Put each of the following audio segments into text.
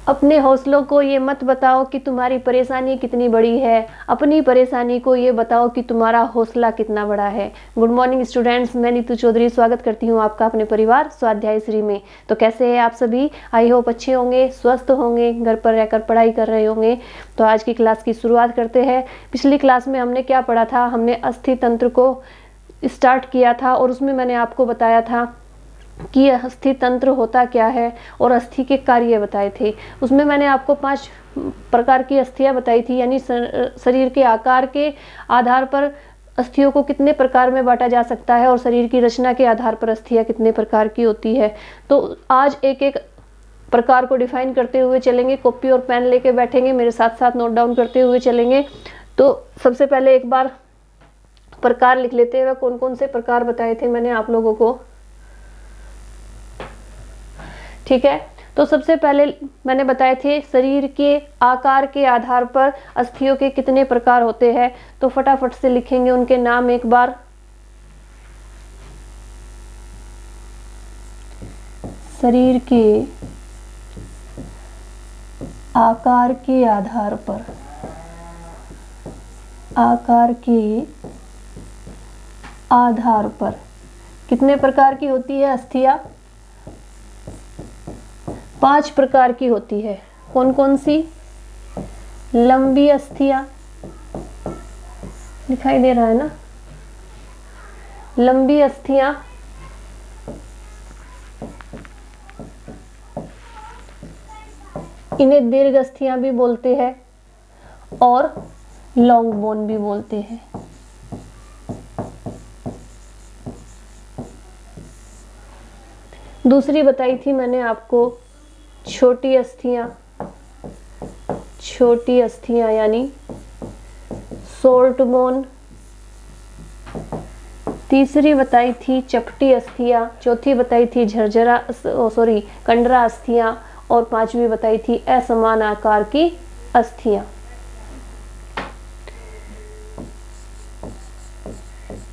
अपने हौसलों को ये मत बताओ कि तुम्हारी परेशानी कितनी बड़ी है, अपनी परेशानी को ये बताओ कि तुम्हारा हौसला कितना बड़ा है। गुड मॉर्निंग स्टूडेंट्स, मैं नीतू चौधरी स्वागत करती हूँ आपका अपने परिवार स्वाध्याय श्री में। तो कैसे हैं आप सभी? आई होप अच्छे होंगे, स्वस्थ होंगे, घर पर रहकर पढ़ाई कर रहे होंगे। तो आज की क्लास की शुरुआत करते हैं। पिछली क्लास में हमने क्या पढ़ा था? हमने अस्थि तंत्र को स्टार्ट किया था और उसमें मैंने आपको बताया था कि अस्थि तंत्र होता क्या है और अस्थि के कार्य बताए थे। उसमें मैंने आपको 5 प्रकार की अस्थियां बताई थी, यानी शरीर के आकार के आधार पर अस्थियों को कितने प्रकार में बांटा जा सकता है और शरीर की रचना के आधार पर अस्थियां कितने प्रकार की होती है। तो आज एक एक प्रकार को डिफाइन करते हुए चलेंगे। कॉपी और पेन लेके बैठेंगे, मेरे साथ साथ नोट डाउन करते हुए चलेंगे। तो सबसे पहले एक बार प्रकार लिख लेते हैं। कौन कौन से प्रकार बताए थे मैंने आप लोगों को, ठीक है। तो सबसे पहले मैंने बताए थे शरीर के आकार के आधार पर अस्थियों के कितने प्रकार होते हैं। तो फटाफट से लिखेंगे उनके नाम एक बार। शरीर के आकार के आधार पर, आकार के आधार पर कितने प्रकार की होती है अस्थियां? 5 प्रकार की होती है। कौन कौन सी? लंबी अस्थियां, दिखाई दे रहा है ना? लंबी अस्थियां, इन्हें दीर्घ अस्थियां भी बोलते हैं और लॉन्ग बोन भी बोलते हैं। दूसरी बताई थी मैंने आपको छोटी अस्थियां, छोटी अस्थियां यानी शॉर्ट बोन। तीसरी बताई थी चपटी अस्थियां, चौथी बताई थी कंडरा अस्थियां और 5वीं बताई थी असमान आकार की अस्थियां।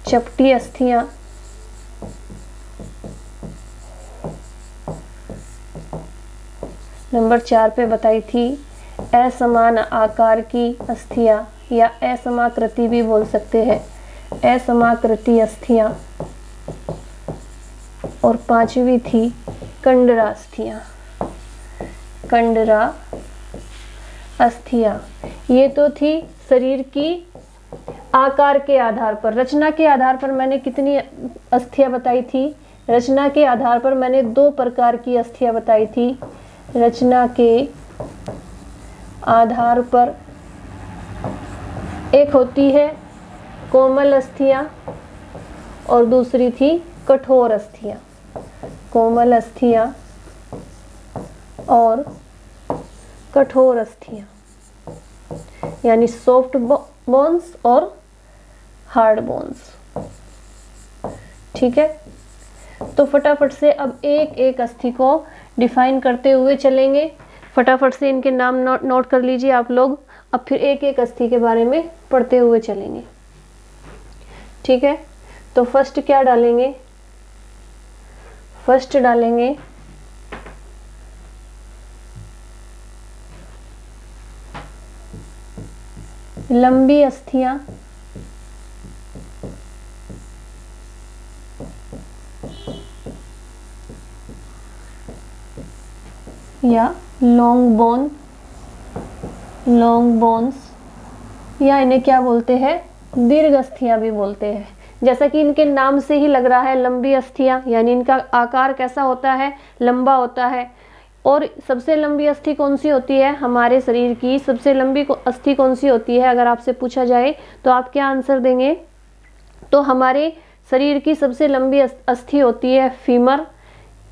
चपटी अस्थियां, नंबर 4 पे बताई थी असमान आकार की अस्थियां या असमाकृति भी बोल सकते हैं, असमाकृति अस्थियां। और 5वीं थी कंडरा अस्थियां, कंडरा अस्थियां। ये तो थी शरीर की आकार के आधार पर। रचना के आधार पर मैंने कितनी अस्थियां बताई थी? रचना के आधार पर मैंने 2 प्रकार की अस्थियां बताई थी। रचना के आधार पर एक होती है कोमल अस्थियां और दूसरी थी कठोर अस्थियां। कोमल अस्थियां और कठोर अस्थियां, यानी सॉफ्ट बोन्स और हार्ड बोन्स, ठीक है। तो फटाफट से अब एक एक अस्थि को डिफाइन करते हुए चलेंगे। फटाफट से इनके नाम नोट कर लीजिए आप लोग। अब फिर एक एक अस्थि के बारे में पढ़ते हुए चलेंगे, ठीक है। तो फर्स्ट क्या डालेंगे? फर्स्ट डालेंगे लंबी अस्थियां या लॉन्ग बोन, लॉन्ग बोन्स, या इन्हें क्या बोलते हैं? दीर्घ अस्थियां भी बोलते हैं। जैसा कि इनके नाम से ही लग रहा है, लंबी अस्थियां, यानी इनका आकार कैसा होता है? लंबा होता है। और सबसे लंबी अस्थि कौन सी होती है? हमारे शरीर की सबसे लंबी अस्थि कौन सी होती है? अगर आपसे पूछा जाए तो आप क्या आंसर देंगे? तो हमारे शरीर की सबसे लंबी अस्थि होती है फीमर।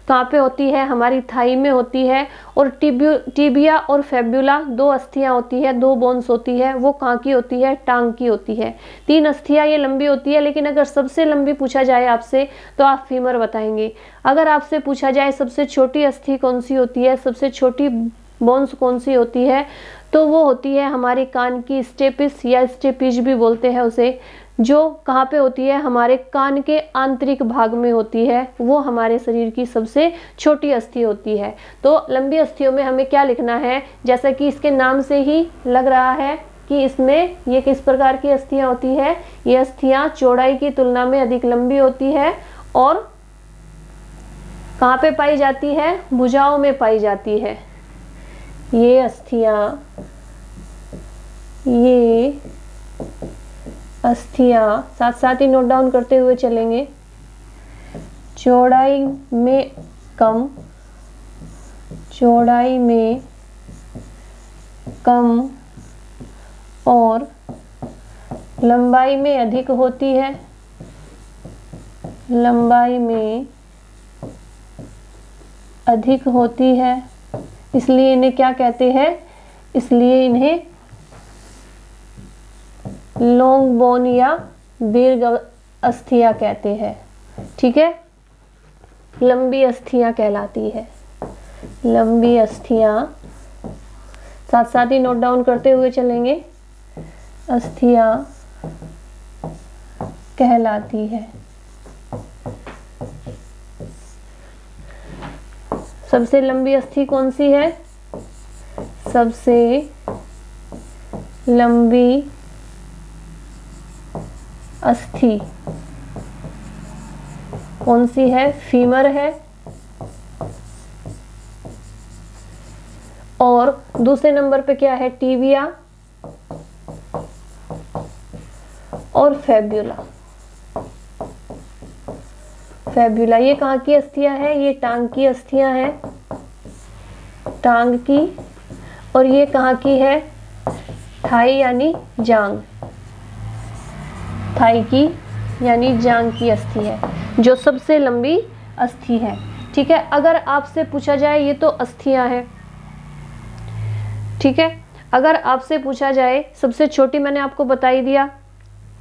कहाँ पे होती है? हमारी थाई में होती है। और टिबिया और फेब्युला 2 अस्थियां होती है, 2 बोन्स होती है। वो कहाँ की होती है? टांग की होती है। 3 अस्थियां ये लंबी होती है, लेकिन अगर सबसे लंबी पूछा जाए आपसे तो आप फीमर बताएंगे। अगर आपसे पूछा जाए सबसे छोटी अस्थि कौन सी होती है, सबसे छोटी बोन्स कौन सी होती है, तो वो होती है हमारे कान की स्टेपिस या स्टेपिज भी बोलते हैं उसे। जो कहाँ पे होती है, हमारे कान के आंतरिक भाग में होती है, वो हमारे शरीर की सबसे छोटी अस्थि होती है। तो लंबी अस्थियों में हमें क्या लिखना है, जैसा कि इसके नाम से ही लग रहा है कि इसमें ये किस प्रकार की अस्थियां होती है। ये अस्थियां चौड़ाई की तुलना में अधिक लंबी होती है और कहाँ पे पाई जाती है, भुजाओं में पाई जाती है। ये अस्थियां साथ साथ ही नोट डाउन करते हुए चलेंगे। चौड़ाई में कम और लंबाई में अधिक होती है। इसलिए इन्हें क्या कहते हैं, इसलिए इन्हें लॉन्ग बोन या दीर्घ अस्थियां कहते हैं। ठीक है, लंबी अस्थियां कहलाती है। लंबी अस्थियां साथ साथ ही नोट डाउन करते हुए चलेंगे, अस्थियां कहलाती है। सबसे लंबी अस्थि कौन सी है, सबसे लंबी अस्थि कौन सी है, फीमर है। और दूसरे नंबर पे क्या है, टीबिया और फैब्यूला। ये कहाँ की अस्थियां है, ये टांग की अस्थियां हैं, टांग की। और ये कहाँ की है, थाई यानी जांग, थाई की यानी जांग की अस्थि है, जो सबसे लंबी अस्थि है। ठीक है, अगर आपसे पूछा जाए, ये तो अस्थियां हैं, ठीक है, अगर आपसे पूछा जाए सबसे छोटी, मैंने आपको बता ही दिया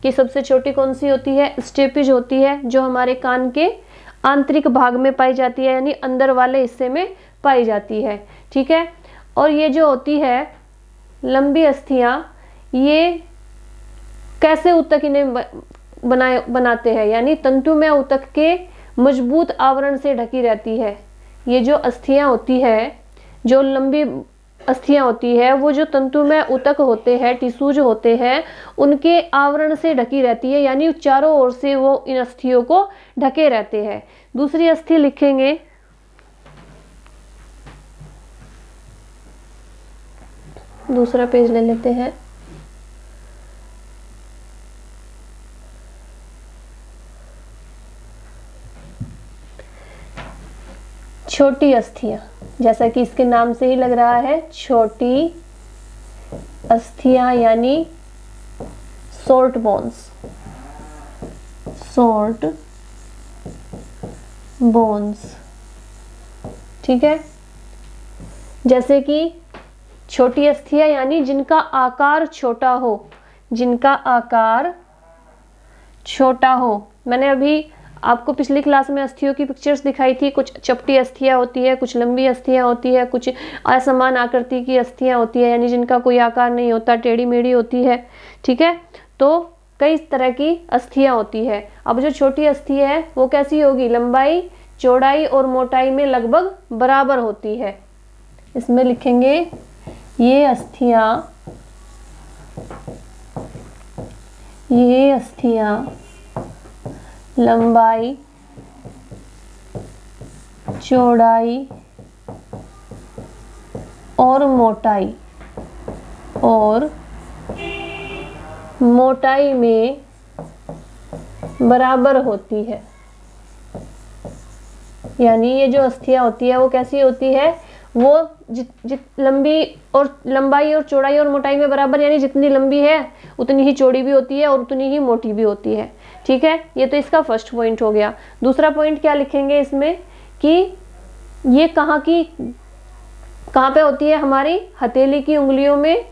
कि सबसे छोटी कौन सी होती है, स्टेपिज होती है, जो हमारे कान के आंतरिक भाग में पाई जाती है, यानी अंदर वाले हिस्से में पाई जाती है। ठीक है, और ये जो होती है लंबी अस्थियां, ये कैसे ऊतक इन्हें बनाते हैं, यानी तंतुमय ऊतक के मजबूत आवरण से ढकी रहती है। ये जो अस्थियां होती है, जो लंबी अस्थियां होती है, वो जो तंतुमय ऊतक होते हैं, टिश्यूज होते हैं, उनके आवरण से ढकी रहती है, यानी चारों ओर से वो इन अस्थियों को ढके रहते हैं। दूसरी अस्थि लिखेंगे, दूसरा पेज ले लेते हैं। छोटी अस्थियां, जैसा कि इसके नाम से ही लग रहा है, छोटी अस्थियां यानी शॉर्ट बोन्स, ठीक है। जैसे कि छोटी अस्थियां यानी जिनका आकार छोटा हो, मैंने अभी आपको पिछली क्लास में अस्थियों की पिक्चर्स दिखाई थी। कुछ चपटी अस्थियां होती है, कुछ लंबी अस्थियां होती है, कुछ असमान आकृति की अस्थियां होती है, यानी जिनका कोई आकार नहीं होता, टेढ़ी मेढ़ी होती है। ठीक है, तो कई तरह की अस्थियां होती है। अब जो छोटी अस्थि है वो कैसी होगी, लंबाई, चौड़ाई और मोटाई में लगभग बराबर होती है। इसमें लिखेंगे, ये अस्थियां लंबाई, चौड़ाई और मोटाई में बराबर होती है। यानी ये जो अस्थियां होती है वो कैसी होती है, वो लंबाई और चौड़ाई और मोटाई में बराबर, यानी जितनी लंबी है उतनी ही चौड़ी भी होती है और उतनी ही मोटी भी होती है। ठीक है, ये तो इसका फर्स्ट पॉइंट हो गया। दूसरा पॉइंट क्या लिखेंगे इसमें कि ये कहाँ पे होती है, हमारी हथेली की उंगलियों में,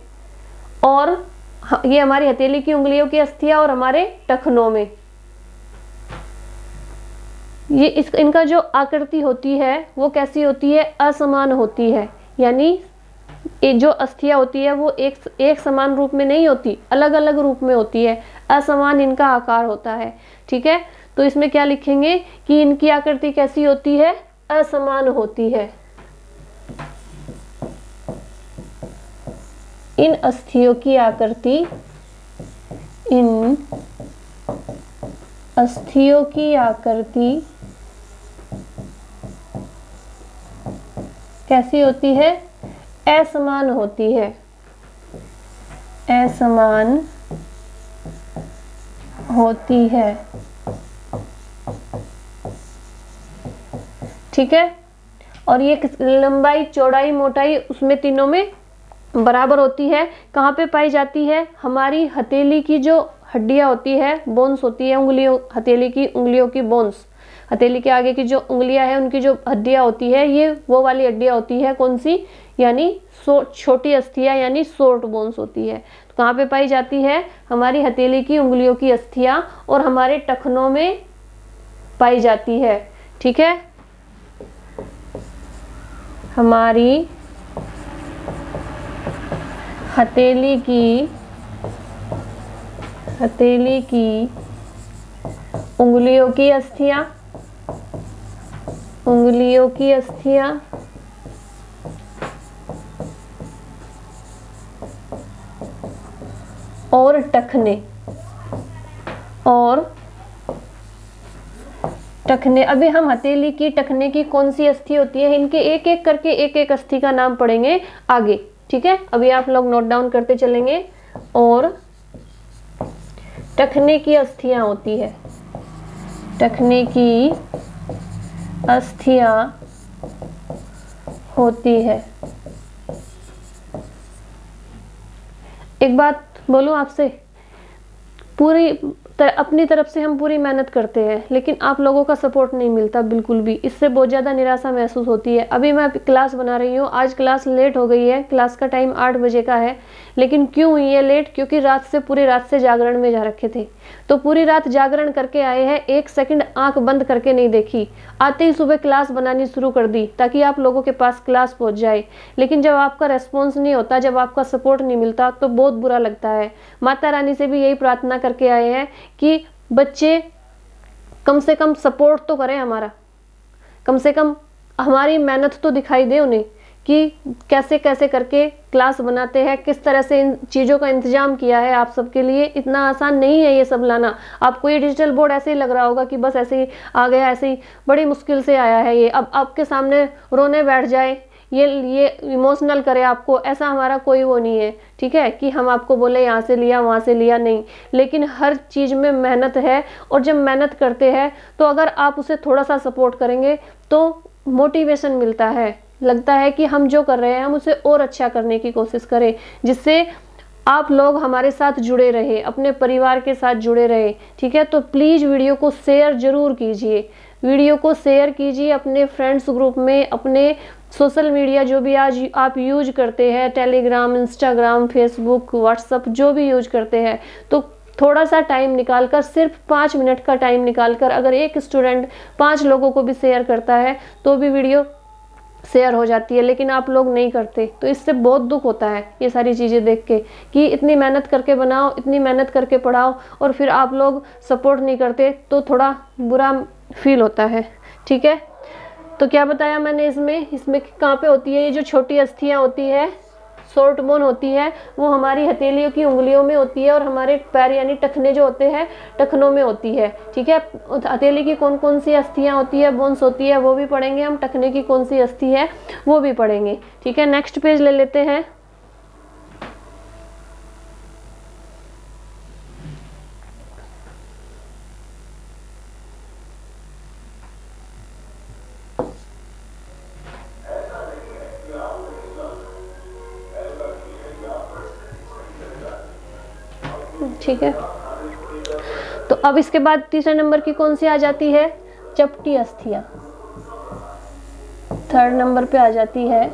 और ये हमारी हथेली की उंगलियों की अस्थियां और हमारे टखनों में। ये इनका जो आकृति होती है वो कैसी होती है, असमान होती है, यानी ये जो अस्थियां होती है वो एक समान रूप में नहीं होती, अलग अलग रूप में होती है, असमान इनका आकार होता है। ठीक है, तो इसमें क्या लिखेंगे कि इनकी आकृति कैसी होती है, असमान होती है। इन अस्थियों की आकृति, इन अस्थियों की आकृति कैसी होती है, असमान होती है, असमान होती है। ठीक है, और ये लंबाई, चौड़ाई, मोटाई उसमें तीनों में बराबर होती है। कहाँ पे पाई जाती है, हमारी हथेली की जो हड्डियां होती है, बोन्स होती है, उंगलियों, हथेली की उंगलियों की बोन्स, हथेली के आगे की जो उंगलियां हैं उनकी जो हड्डियां होती है, ये वो वाली हड्डियां होती है, कौन सी, यानी छोटी अस्थियां, यानी शॉर्ट बोन्स होती है। तो कहाँ पे पाई जाती है, हमारी हथेली की उंगलियों की अस्थियां और हमारे टखनों में पाई जाती है। ठीक है, हमारी हथेली की उंगलियों की अस्थियां, उंगलियों की अस्थियां और टखने, और टखने। अभी हम हथेली की, टखने की कौन सी अस्थि होती है, इनके एक एक करके एक एक अस्थि का नाम पढ़ेंगे आगे। ठीक है, अभी आप लोग नोट डाउन करते चलेंगे। और टखने की अस्थियां होती है, टखने की अस्थियां होती है। एक बात बोलूं आपसे, अपनी तरफ से हम पूरी मेहनत करते हैं, लेकिन आप लोगों का सपोर्ट नहीं मिलता बिल्कुल भी। इससे बहुत ज़्यादा निराशा महसूस होती है। अभी मैं क्लास बना रही हूँ, आज क्लास लेट हो गई है, क्लास का टाइम 8 बजे का है, लेकिन क्यों हुई है लेट, क्योंकि पूरी रात से जागरण में जा रखे थे। तो पूरी रात जागरण करके आए हैं, 1 सेकंड आंख बंद करके नहीं देखी, आते ही सुबह क्लास बनानी शुरू कर दी ताकि आप लोगों के पास क्लास पहुंच जाए। लेकिन जब आपका रेस्पॉन्स नहीं होता, जब आपका सपोर्ट नहीं मिलता, तो बहुत बुरा लगता है। माता रानी से भी यही प्रार्थना करके आए हैं कि बच्चे कम से कम सपोर्ट तो करें हमारा, कम से कम हमारी मेहनत तो दिखाई दे उन्हें कि कैसे कैसे करके क्लास बनाते हैं, किस तरह से इन चीज़ों का इंतजाम किया है आप सबके लिए। इतना आसान नहीं है ये सब लाना। आपको ये डिजिटल बोर्ड ऐसे ही लग रहा होगा कि बस ऐसे ही आ गया, ऐसे ही बड़ी मुश्किल से आया है ये, अब आपके सामने रोने बैठ जाए, ये इमोशनल करे आपको, ऐसा हमारा कोई वो नहीं है। ठीक है, कि हम आपको बोले यहाँ से लिया वहाँ से लिया, नहीं। लेकिन हर चीज़ में मेहनत है, और जब मेहनत करते हैं तो अगर आप उसे थोड़ा सा सपोर्ट करेंगे तो मोटिवेशन मिलता है, लगता है कि हम जो कर रहे हैं हम उसे और अच्छा करने की कोशिश करें, जिससे आप लोग हमारे साथ जुड़े रहे, अपने परिवार के साथ जुड़े रहे। ठीक है, तो प्लीज़ वीडियो को शेयर जरूर कीजिए, वीडियो को शेयर कीजिए अपने फ्रेंड्स ग्रुप में, अपने सोशल मीडिया जो भी आज आप यूज करते हैं, टेलीग्राम, इंस्टाग्राम, फेसबुक, व्हाट्सएप, जो भी यूज करते हैं, तो थोड़ा सा टाइम निकालकर, सिर्फ 5 मिनट का टाइम निकालकर, अगर एक स्टूडेंट 5 लोगों को भी शेयर करता है तो भी वीडियो शेयर हो जाती है। लेकिन आप लोग नहीं करते, तो इससे बहुत दुख होता है ये सारी चीज़ें देख के, कि इतनी मेहनत करके बनाओ, इतनी मेहनत करके पढ़ाओ, और फिर आप लोग सपोर्ट नहीं करते, तो थोड़ा बुरा फील होता है। ठीक है, तो क्या बताया मैंने, इसमें कहाँ पे होती है, ये जो छोटी अस्थियाँ होती है, शॉर्ट बोन होती है, वो हमारी हथेलियों की उंगलियों में होती है, और हमारे पैर यानी टखने जो होते हैं, टखनों में होती है। ठीक है, हथेली की कौन कौन सी अस्थियां होती है, बोन्स होती है, वो भी पढ़ेंगे हम, टखने की कौन सी अस्थि है वो भी पढ़ेंगे। ठीक है, नेक्स्ट पेज ले लेते हैं। ठीक है, तो अब इसके बाद तीसरे नंबर की कौन सी आ जाती है, चपटी अस्थियां। 3rd नंबर पे आ जाती है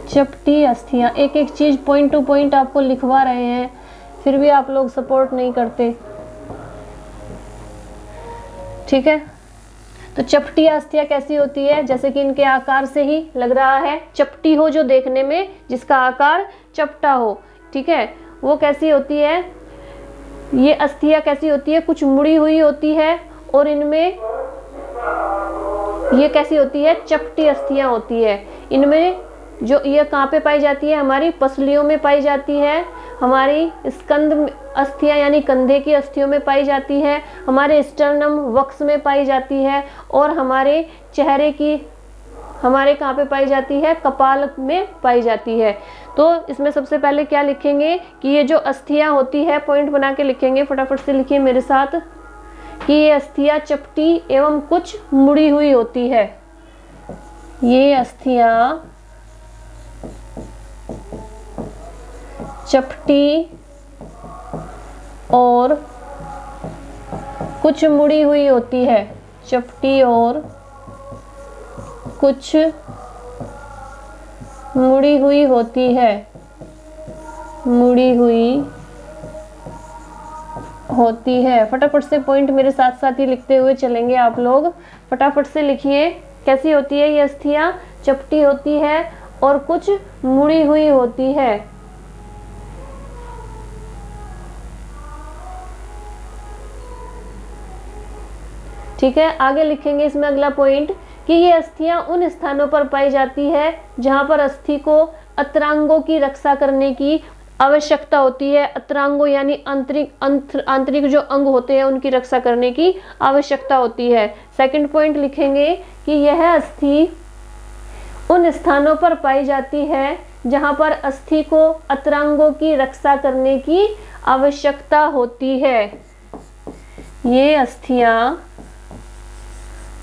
चपटी अस्थियां। एक एक चीज पॉइंट टू पॉइंट आपको लिखवा रहे हैं, फिर भी आप लोग सपोर्ट नहीं करते। ठीक है, तो चपटी अस्थियां कैसी होती है, जैसे कि इनके आकार से ही लग रहा है, चपटी हो जो देखने में, जिसका आकार चपटा हो, ठीक है, वो कैसी होती है, ये अस्थियां कैसी होती है, कुछ मुड़ी हुई होती है और इनमें ये कैसी होती है, चपटी अस्थियां होती है। इनमें जो ये कहाँ पे पाई जाती है, हमारी पसलियों में पाई जाती है, हमारी स्कंद अस्थियां यानी कंधे की अस्थियों में पाई जाती है, हमारे स्टर्नम वक्ष में पाई जाती है और हमारे चेहरे की हमारे कहाँ पे पाई जाती है, कपाल में पाई जाती है। तो इसमें सबसे पहले क्या लिखेंगे कि ये जो अस्थियां होती है, पॉइंट बना के लिखेंगे, फटाफट से लिखिए मेरे साथ कि ये अस्थियां चपटी एवं कुछ मुड़ी हुई होती है। ये अस्थियां चपटी और कुछ मुड़ी हुई होती है, चपटी और कुछ मुड़ी हुई होती है, मुड़ी हुई होती है। फटाफट से पॉइंट मेरे साथ साथ ही लिखते हुए चलेंगे आप लोग, फटाफट से लिखिए। कैसी होती है ये अस्थियां, चपटी होती है और कुछ मुड़ी हुई होती है। ठीक है, आगे लिखेंगे इसमें अगला पॉइंट कि ये अस्थियां उन स्थानों पर पाई जाती है जहां पर अस्थि को अतरांगों की रक्षा करने की आवश्यकता होती है। अतरांगों यानी आंतरिक जो अंग होते हैं उनकी रक्षा करने की आवश्यकता होती है। सेकंड पॉइंट लिखेंगे कि यह अस्थि उन स्थानों पर पाई जाती है जहां पर अस्थि को अतरांगों की रक्षा करने की आवश्यकता होती है। ये अस्थियां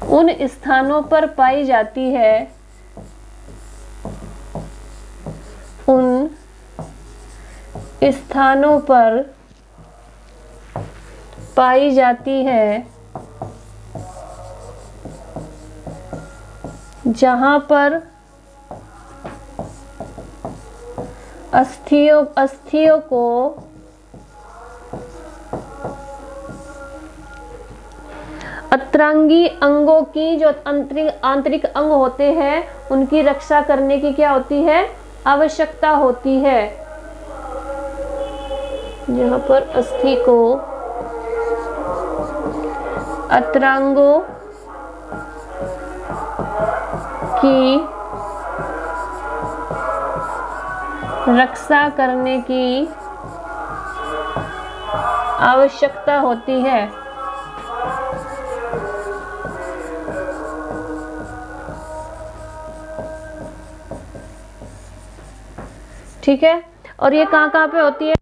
उन स्थानों पर पाई जाती है, उन स्थानों पर पाई जाती है जहां पर अस्थियों को अतरंगी अंगों की, जो आंतरिक अंग होते हैं उनकी रक्षा करने की क्या होती है, आवश्यकता होती है। जहां पर अस्थि को अतरंगों की रक्षा करने की आवश्यकता होती है। ठीक है, और ये कहाँ पे होती है,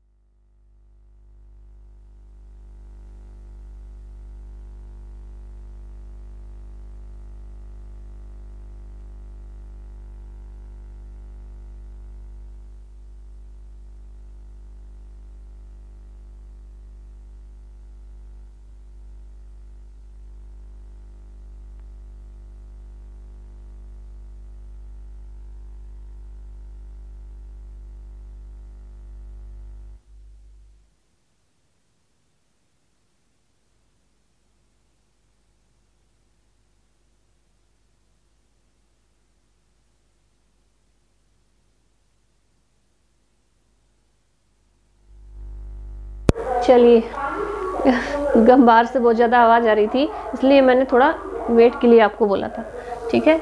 चलिए बाहर से बहुत ज़्यादा आवाज़ आ रही थी इसलिए मैंने थोड़ा वेट के लिए आपको बोला था। ठीक है,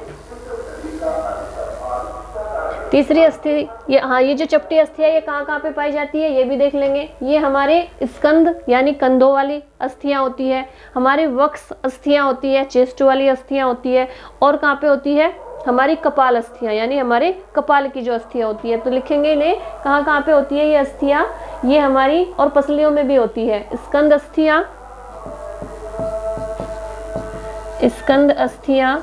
तीसरी अस्थि, ये जो चपटी अस्थि है ये कहाँ पे पाई जाती है ये भी देख लेंगे। ये हमारे स्कंद यानी कंधों वाली अस्थियां होती है, हमारे वक्ष अस्थियां होती है, चेस्ट वाली अस्थियां होती है, और कहाँ पे होती है, हमारी कपाल अस्थियां यानी हमारे कपाल की जो अस्थियां होती है। तो लिखेंगे इन्हें कहाँ पे होती है ये अस्थियां, ये हमारी और पसलियों में भी होती है। स्कंद अस्थियां, स्कंद अस्थियां,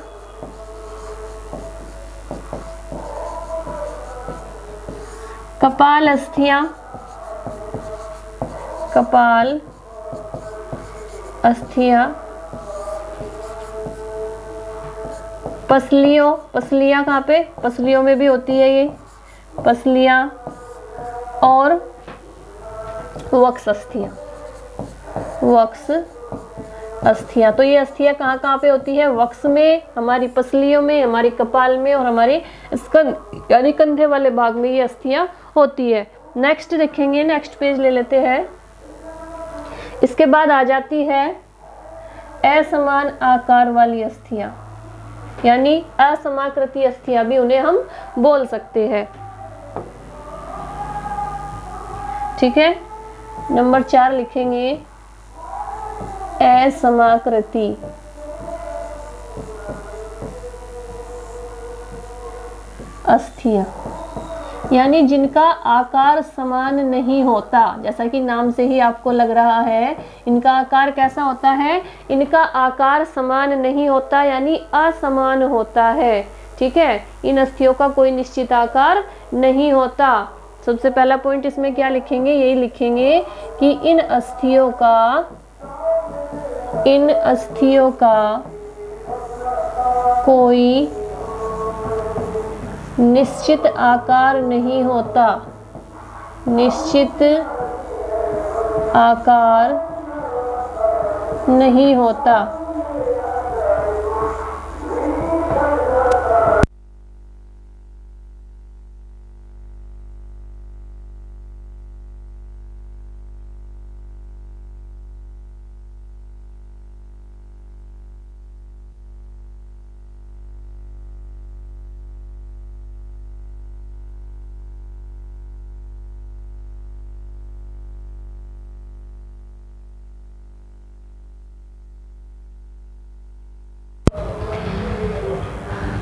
कपाल अस्थियां, कपाल अस्थियां, पसलियां कहाँ पे, पसलियों में भी होती है ये पसलियां, और वक्ष अस्थियां, वक्ष अस्थियां। तो ये अस्थियां कहाँ कहाँ पे होती है? वक्ष में, हमारी पसलियों में, हमारी कपाल में और हमारे स्कंध यानी कंधे वाले भाग में ये अस्थियां होती है। नेक्स्ट देखेंगे, नेक्स्ट पेज ले लेते हैं। इसके बाद आ जाती है असमान आकार वाली अस्थियां, यानी असमाकृति अस्थियां भी उन्हें हम बोल सकते हैं। ठीक है, नंबर 4 लिखेंगे असमाकृति अस्थियां, यानी जिनका आकार समान नहीं होता। जैसा कि नाम से ही आपको लग रहा है, इनका आकार कैसा होता है? इनका आकार समान नहीं होता, यानी असमान होता है। ठीक है, इन अस्थियों का कोई निश्चित आकार नहीं होता। सबसे पहला पॉइंट इसमें क्या लिखेंगे? यही लिखेंगे कि इन अस्थियों का कोई निश्चित आकार नहीं होता, निश्चित आकार नहीं होता।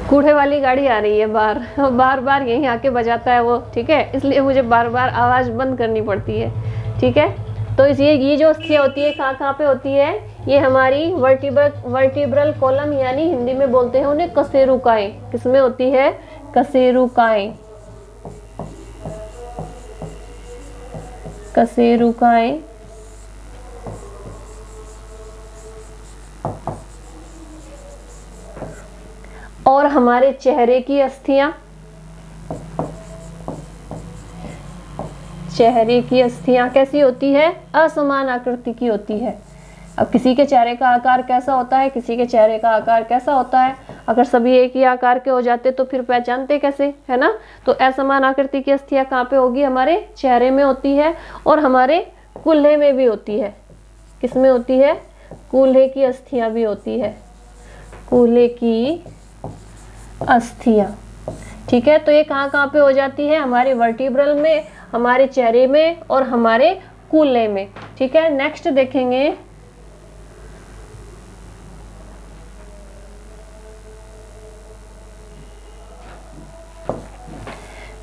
कूड़े वाली गाड़ी आ रही है बाहर, बार बार यहीं आके बजाता है वो। ठीक है, इसलिए मुझे बार बार आवाज़ बंद करनी पड़ती है। ठीक है, तो इसलिए ये जो अस्थियां होती है कहाँ कहाँ पे होती है? ये हमारी वर्टिब्रल कॉलम, यानी हिंदी में बोलते हैं उन्हें कशेरुकाएं। किसमें होती है? कशेरुकाएं। कशेरुकाएं और हमारे चेहरे की अस्थियां, चेहरे की अस्थियां कैसी होती है? असमान आकृति की होती है। अब किसी के चेहरे का आकार कैसा होता है, किसी के चेहरे का आकार कैसा होता है? अगर सभी एक ही आकार के हो जाते तो फिर पहचानते कैसे, है ना? तो असमान आकृति की अस्थियां कहाँ पे होगी? हमारे चेहरे में होती है और हमारे कूल्हे में भी होती है। किसमें होती है? कूल्हे की अस्थियां भी होती है, कूल्हे की अस्थियां। ठीक है, तो ये कहाँ कहाँ पे हो जाती है? हमारे वर्टिब्रल में, हमारे चेहरे में और हमारे कूल्हे में। ठीक है, नेक्स्ट देखेंगे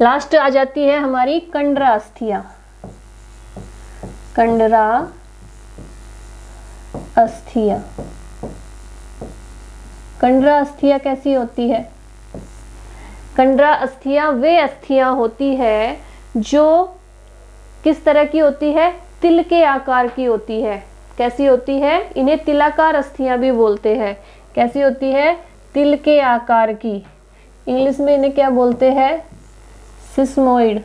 लास्ट आ जाती है हमारी कंडरा अस्थियां। कंडरा अस्थियां, कंडरा अस्थियां कैसी होती है? कंडरा अस्थियां वे अस्थियां होती है जो किस तरह की होती है? तिल के आकार की होती है। कैसी होती है? इन्हें तिलाकार अस्थियां भी बोलते हैं। कैसी होती है? तिल के आकार की। इंग्लिश में इन्हें क्या बोलते हैं? सिस्मोइड।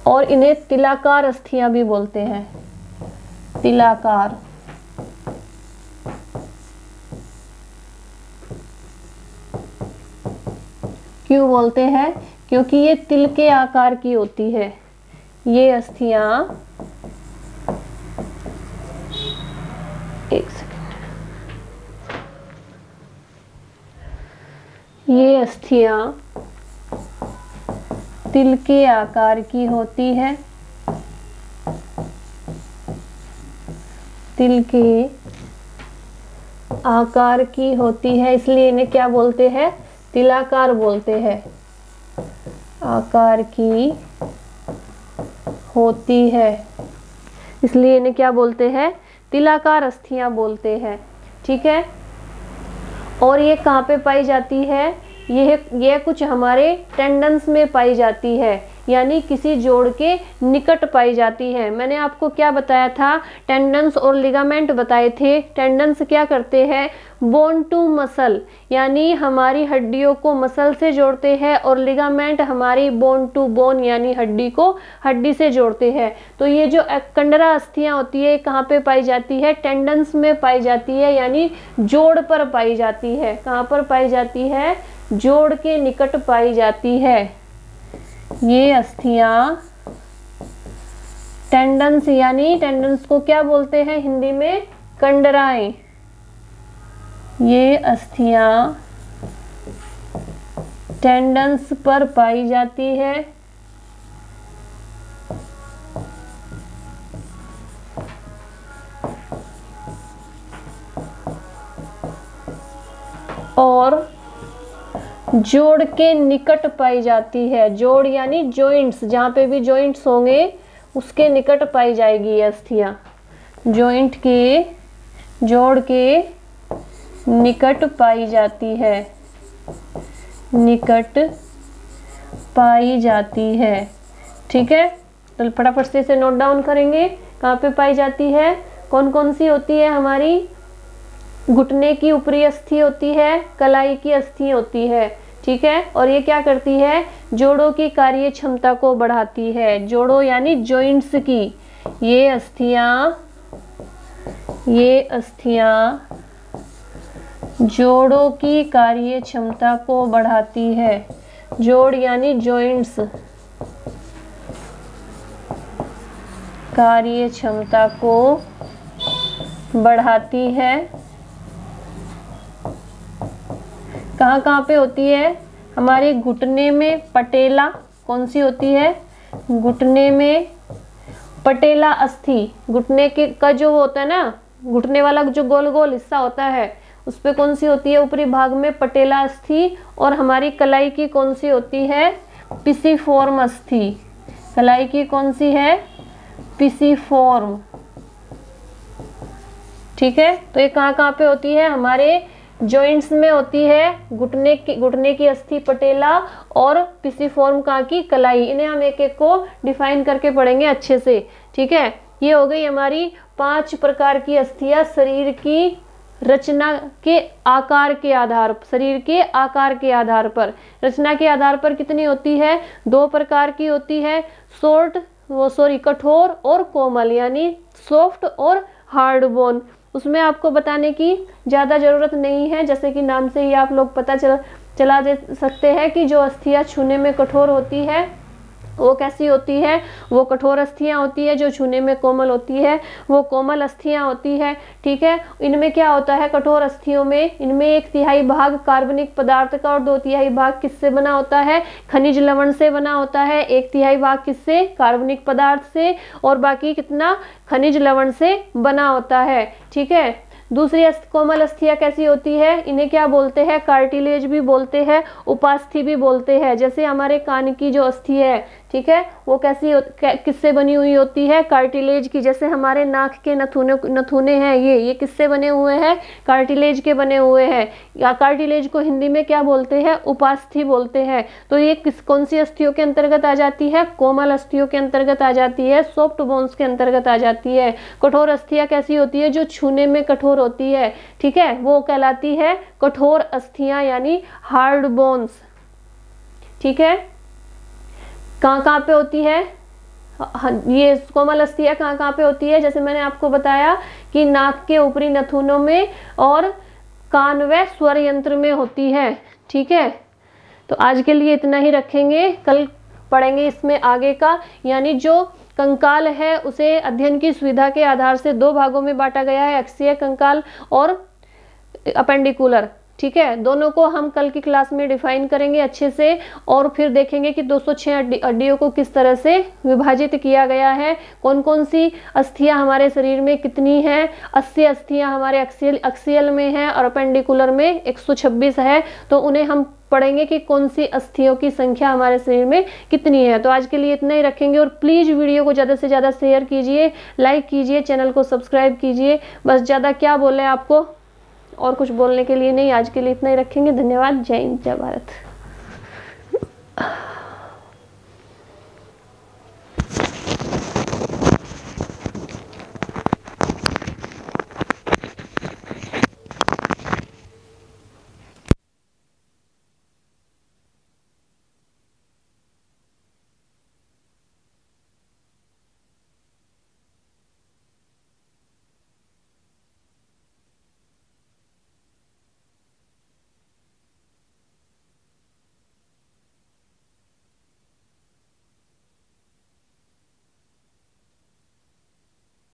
और इन्हें तिलाकार अस्थियां भी बोलते हैं, तिलाकार। क्यों बोलते हैं? क्योंकि ये तिल के आकार की होती है। ये अस्थियां, एक सेकंड, ये अस्थियां तिल के आकार की होती है, तिल के आकार की होती है, इसलिए इन्हें क्या बोलते हैं? तिलाकार बोलते हैं। आकार की होती है, इसलिए इन्हें क्या बोलते हैं? तिलाकार अस्थियां बोलते हैं। ठीक है, और ये कहाँ पे पाई जाती है? यह कुछ हमारे टेंडन्स में पाई जाती है। यानी किसी जोड़ के निकट पाई जाती है। मैंने आपको क्या बताया था, टेंडन्स और लिगामेंट बताए थे। टेंडन्स क्या करते हैं, बोन टू मसल यानी हमारी हड्डियों को मसल से जोड़ते हैं, और लिगामेंट हमारी बोन टू बोन यानी हड्डी को हड्डी से जोड़ते हैं। तो ये जो कंडरा अस्थियां होती है कहाँ पे पाई जाती है, टेंडन्स में पाई जाती है, यानी जोड़ पर पाई जाती है। कहाँ पर पाई जाती है, जोड़ के निकट पाई जाती है। ये अस्थियां टेंडन्स, यानी टेंडन्स को क्या बोलते हैं हिंदी में, कंडराएं। ये अस्थियां टेंडन्स पर पाई जाती है और जोड़ के निकट पाई जाती है। जोड़ यानी जॉइंट्स, जहाँ पे भी जॉइंट्स होंगे उसके निकट पाई जाएगी ये अस्थियां। जॉइंट के, जोड़ के निकट पाई जाती है, निकट पाई जाती है। ठीक है, तो फटाफट से इसे नोट डाउन करेंगे। कहाँ पे पाई जाती है, कौन कौन सी होती है, हमारी घुटने की ऊपरी अस्थि होती है, कलाई की अस्थि होती है। ठीक है, और ये क्या करती है, जोड़ों की कार्य क्षमता को बढ़ाती है। जोड़ों यानी जॉइंट्स की ये अस्थियां जोड़ों की कार्य क्षमता को बढ़ाती है। जोड़ यानी जॉइंट्स, कार्य क्षमता को बढ़ाती है। कहाँ कहाँ पे होती है, हमारे घुटने में पटेला, कौन सी होती है, घुटने में पटेला अस्थि। घुटने के का जो होता है ना, घुटने वाला जो गोल गोल हिस्सा होता है उस पे कौन सी होती है, ऊपरी भाग में पटेला अस्थि। और हमारी कलाई की कौन सी होती है, पिसिफॉर्म अस्थि। कलाई की कौन सी है, पिसिफॉर्म। ठीक है, तो ये कहाँ कहाँ पे होती है, हमारे जॉइंट्स में होती है। घुटने की अस्थि पटेला और पिसिफॉर्म कहाँ की, कलाई। इन्हें हम एक एक को डिफाइन करके पढ़ेंगे अच्छे से। ठीक है, ये हो गई हमारी 5 प्रकार की अस्थियां शरीर की रचना के आकार के आधार, शरीर के आकार के आधार पर। रचना के आधार पर कितनी होती है, 2 प्रकार की होती है, कठोर और कोमल, यानी सॉफ्ट और हार्ड बोन। उसमें आपको बताने की ज़्यादा ज़रूरत नहीं है, जैसे कि नाम से ही आप लोग पता चला दे सकते हैं कि जो अस्थियां छूने में कठोर होती है वो कैसी होती है, वो कठोर अस्थियां होती है। जो छूने में कोमल होती है वो कोमल अस्थियां होती है। ठीक है, इनमें क्या होता है, कठोर अस्थियों में इनमें 1/3 भाग कार्बनिक पदार्थ का और 2/3 भाग किससे बना होता है, खनिज लवण से बना होता है। 1/3 भाग किससे, कार्बनिक पदार्थ से, और बाकी कितना खनिज लवण से बना होता है। ठीक है, दूसरी कोमल अस्थियां कैसी होती है, इन्हें क्या बोलते हैं, कार्टिलेज भी बोलते हैं, उपास्थि भी बोलते हैं। जैसे हमारे कान की जो अस्थि है, ठीक है, वो किससे बनी हुई होती है, कार्टिलेज की। जैसे हमारे नाक के नथुने हैं, ये किससे बने हुए हैं, कार्टिलेज के बने हुए हैं। या कार्टिलेज को हिंदी में क्या बोलते हैं, उपास्थि बोलते हैं। तो ये कौन सी अस्थियों के अंतर्गत आ जाती है, कोमल अस्थियों के अंतर्गत आ जाती है, सॉफ्ट बोन्स के अंतर्गत आ जाती है। कठोर अस्थियां कैसी होती है, जो छूने में कठोर होती है। ठीक है, वो कहलाती है कठोर अस्थियां यानी हार्ड बोन्स। ठीक है, कहाँ कहाँ पे होती है, ये कोमल अस्थियां कहाँ कहाँ पे होती है, जैसे मैंने आपको बताया कि नाक के ऊपरी नथुनों में और कान व स्वर यंत्र में होती है। ठीक है, तो आज के लिए इतना ही रखेंगे, कल पढ़ेंगे इसमें आगे का। यानी जो कंकाल है उसे अध्ययन की सुविधा के आधार से 2 भागों में बांटा गया है, अक्षीय कंकाल और अपेंडिकुलर। ठीक है, दोनों को हम कल की क्लास में डिफाइन करेंगे अच्छे से, और फिर देखेंगे कि 206 हड्डियों को किस तरह से विभाजित किया गया है, कौन कौन सी अस्थियां हमारे शरीर में कितनी हैं। 80 अस्थियां हमारे अक्सियल में हैं और अपेंडिकुलर में 126 है। तो उन्हें हम पढ़ेंगे कि कौन सी अस्थियों की संख्या हमारे शरीर में कितनी है। तो आज के लिए इतना ही रखेंगे, और प्लीज़ वीडियो को ज़्यादा से ज़्यादा शेयर कीजिए, लाइक कीजिए, चैनल को सब्सक्राइब कीजिए। बस ज़्यादा क्या बोले आपको, और कुछ बोलने के लिए नहीं। आज के लिए इतना ही रखेंगे। धन्यवाद। जय हिंद, जय भारत।